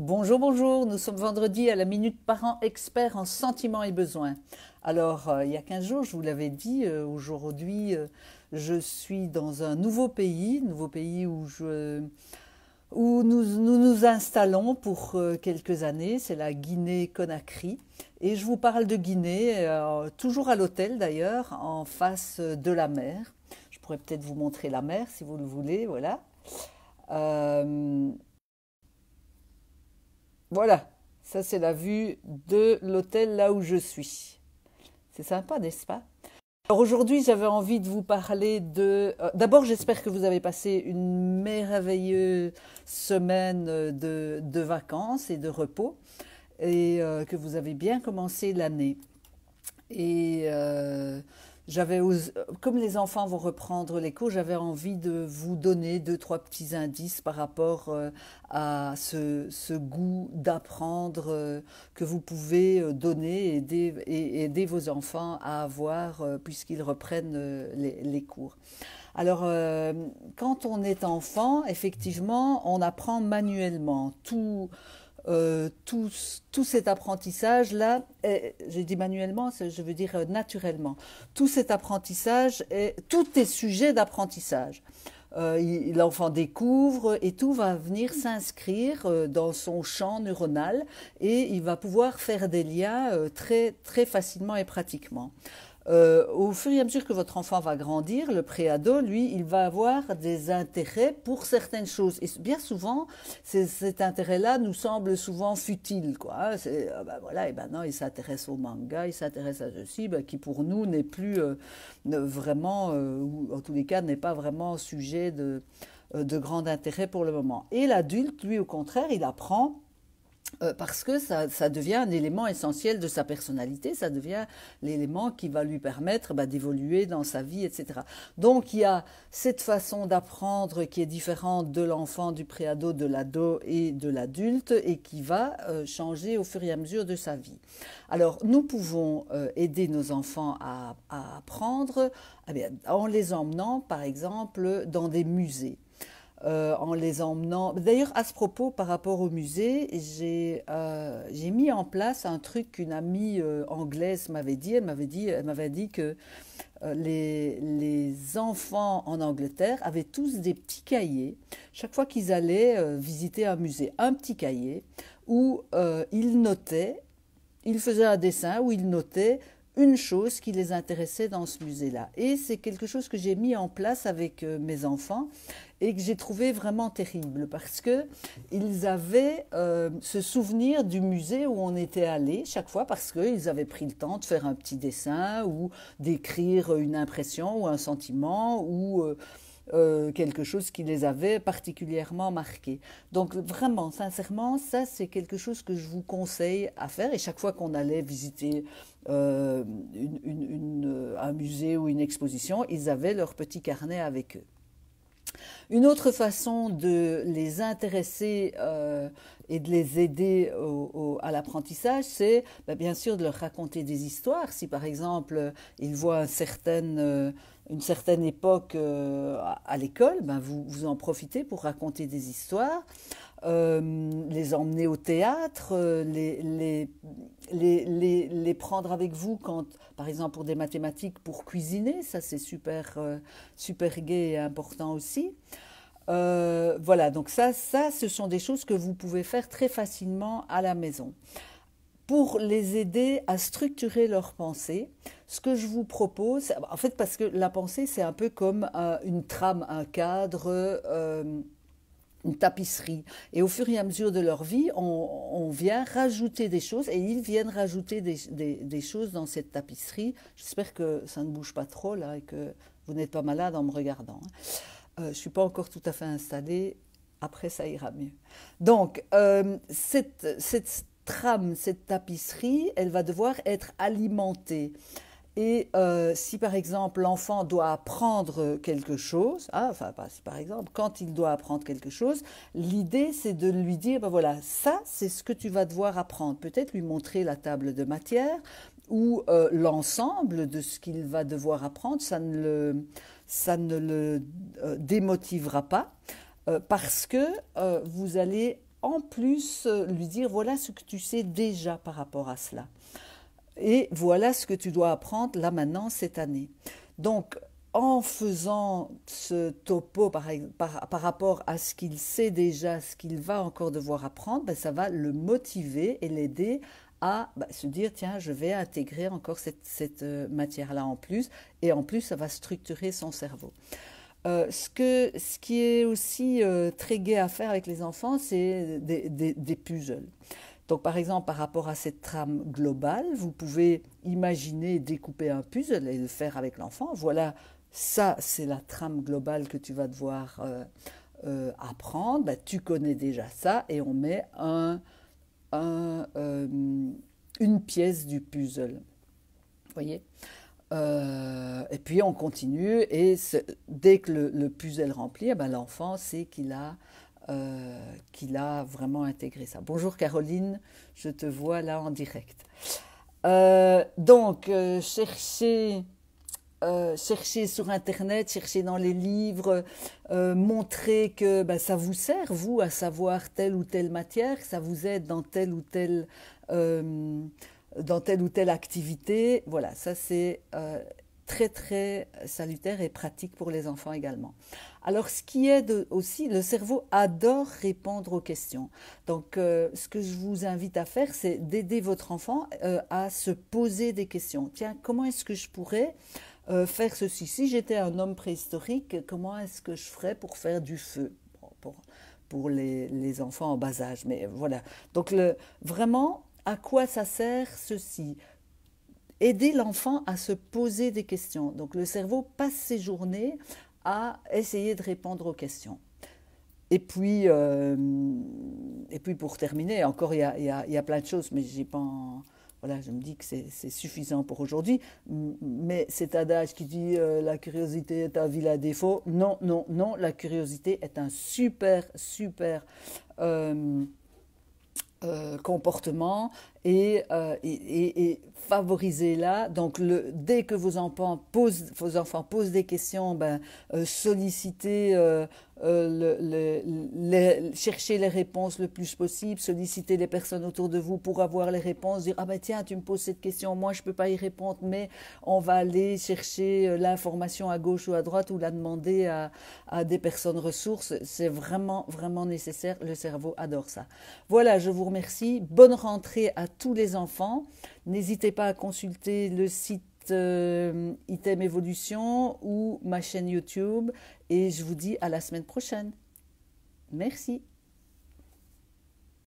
Bonjour, bonjour, nous sommes vendredi à la Minute Parents Experts en sentiments et besoins. Alors, il y a 15 jours, je vous l'avais dit, aujourd'hui, je suis dans un nouveau pays où nous nous installons pour quelques années, c'est la Guinée-Conakry. Et je vous parle de Guinée, toujours à l'hôtel d'ailleurs, en face de la mer. Je pourrais peut-être vous montrer la mer si vous le voulez, voilà. Euh, Voilà, ça c'est la vue de l'hôtel là où je suis. C'est sympa, n'est-ce pas? Alors aujourd'hui, j'avais envie de vous parler de... D'abord, j'espère que vous avez passé une merveilleuse semaine de vacances et de repos et que vous avez bien commencé l'année. Et comme les enfants vont reprendre les cours, j'avais envie de vous donner deux, trois petits indices par rapport à ce goût d'apprendre que vous pouvez donner et aider vos enfants à avoir puisqu'ils reprennent les cours. Alors, quand on est enfant, effectivement, on apprend manuellement tout cet apprentissage-là, j'ai dit manuellement, je veux dire naturellement, tout cet apprentissage, tout est sujet d'apprentissage. L'enfant découvre et tout va venir s'inscrire dans son champ neuronal et il va pouvoir faire des liens très, très facilement et pratiquement. Au fur et à mesure que votre enfant va grandir, le préado, lui, il va avoir des intérêts pour certaines choses. Et bien souvent, cet intérêt-là nous semble souvent futile, quoi. Ben voilà, et ben non, il s'intéresse au manga, il s'intéresse à ceci, ben, qui pour nous n'est plus vraiment, ou en tous les cas, n'est pas vraiment sujet de grand intérêt pour le moment. Et l'adulte, lui, au contraire, il apprend parce que ça devient un élément essentiel de sa personnalité, ça devient l'élément qui va lui permettre d'évoluer dans sa vie, etc. Donc il y a cette façon d'apprendre qui est différente de l'enfant, du préado, de l'ado et de l'adulte et qui va changer au fur et à mesure de sa vie. Alors nous pouvons aider nos enfants à apprendre en les emmenant par exemple dans des musées en les emmenant. D'ailleurs, à ce propos, par rapport au musée, j'ai mis en place un truc qu'une amie anglaise m'avait dit. Elle m'avait dit que les enfants en Angleterre avaient tous des petits cahiers, chaque fois qu'ils allaient visiter un musée, un petit cahier où ils notaient, ils faisaient un dessin où ils notaient une chose qui les intéressait dans ce musée-là. Et c'est quelque chose que j'ai mis en place avec mes enfants et que j'ai trouvé vraiment terrible parce que ils avaient ce souvenir du musée où on était allé chaque fois parce qu'ils avaient pris le temps de faire un petit dessin ou d'écrire une impression ou un sentiment ou quelque chose qui les avait particulièrement marqués. Donc vraiment, sincèrement, ça c'est quelque chose que je vous conseille à faire. Et chaque fois qu'on allait visiter un musée ou une exposition, ils avaient leur petit carnet avec eux. Une autre façon de les intéresser et de les aider à l'apprentissage, c'est bien sûr de leur raconter des histoires. Si par exemple ils voient une certaine époque à l'école, vous en profitez pour raconter des histoires. Les emmener au théâtre, les prendre avec vous quand, par exemple pour des mathématiques, pour cuisiner, ça c'est super, super gai et important aussi. Voilà, donc ça, ce sont des choses que vous pouvez faire très facilement à la maison. Pour les aider à structurer leur pensée, ce que je vous propose, en fait, parce que la pensée, c'est un peu comme une trame, un cadre, une tapisserie. Et au fur et à mesure de leur vie, on vient rajouter des choses et ils viennent rajouter des choses dans cette tapisserie. J'espère que ça ne bouge pas trop là et que vous n'êtes pas malade en me regardant. Je ne suis pas encore tout à fait installée. Après, ça ira mieux. Donc, cette trame, cette tapisserie, elle va devoir être alimentée. Et si par exemple l'enfant doit apprendre quelque chose, enfin pas si par exemple, quand il doit apprendre quelque chose, l'idée c'est de lui dire, voilà, ça c'est ce que tu vas devoir apprendre. Peut-être lui montrer la table de matière ou l'ensemble de ce qu'il va devoir apprendre, ça ne le démotivera pas parce que vous allez en plus lui dire voilà ce que tu sais déjà par rapport à cela. Et voilà ce que tu dois apprendre là maintenant cette année. Donc, en faisant ce topo par rapport à ce qu'il sait déjà, ce qu'il va encore devoir apprendre, ben, ça va le motiver et l'aider à se dire, tiens, je vais intégrer encore cette matière-là en plus, et en plus, ça va structurer son cerveau. Ce qui est aussi très gai à faire avec les enfants, c'est des puzzles. Donc, par exemple, par rapport à cette trame globale, vous pouvez imaginer découper un puzzle et le faire avec l'enfant. Voilà, ça, c'est la trame globale que tu vas devoir apprendre. Ben, tu connais déjà ça et on met une pièce du puzzle. Vous voyez? Et puis on continue et dès que le puzzle est rempli, ben, l'enfant sait qu'il a vraiment intégré ça. Bonjour Caroline, je te vois là en direct. Donc, chercher sur Internet, chercher dans les livres, montrer que ben, ça vous sert, vous, à savoir telle ou telle matière, que ça vous aide dans telle ou telle activité. Voilà, ça c'est très très salutaire et pratique pour les enfants également. Alors ce qui aide aussi, le cerveau adore répondre aux questions. Donc ce que je vous invite à faire, c'est d'aider votre enfant à se poser des questions. Tiens, comment est-ce que je pourrais faire ceci? Si j'étais un homme préhistorique, comment est-ce que je ferais pour faire du feu? Pour les enfants en bas âge. Mais voilà. Donc vraiment, à quoi ça sert ceci? Aider l'enfant à se poser des questions. Donc le cerveau passe ses journées à essayer de répondre aux questions. Et puis pour terminer, encore il y a plein de choses, mais j'ai pas voilà, je me dis que c'est suffisant pour aujourd'hui. Mais cet adage qui dit la curiosité est un vilain défaut, non, non, non, la curiosité est un super, super comportement et favorisez-la. Donc, dès que vos enfants posent des questions, sollicitez, cherchez les réponses le plus possible, sollicitez les personnes autour de vous pour avoir les réponses, dire « Ah ben tiens, tu me poses cette question, moi je ne peux pas y répondre, mais on va aller chercher l'information à gauche ou à droite ou la demander à des personnes ressources. » C'est vraiment, vraiment nécessaire, le cerveau adore ça. Voilà, je vous remercie. Bonne rentrée à tous les enfants. N'hésitez pas à consulter le site Item Évolution ou ma chaîne YouTube et je vous dis à la semaine prochaine. Merci.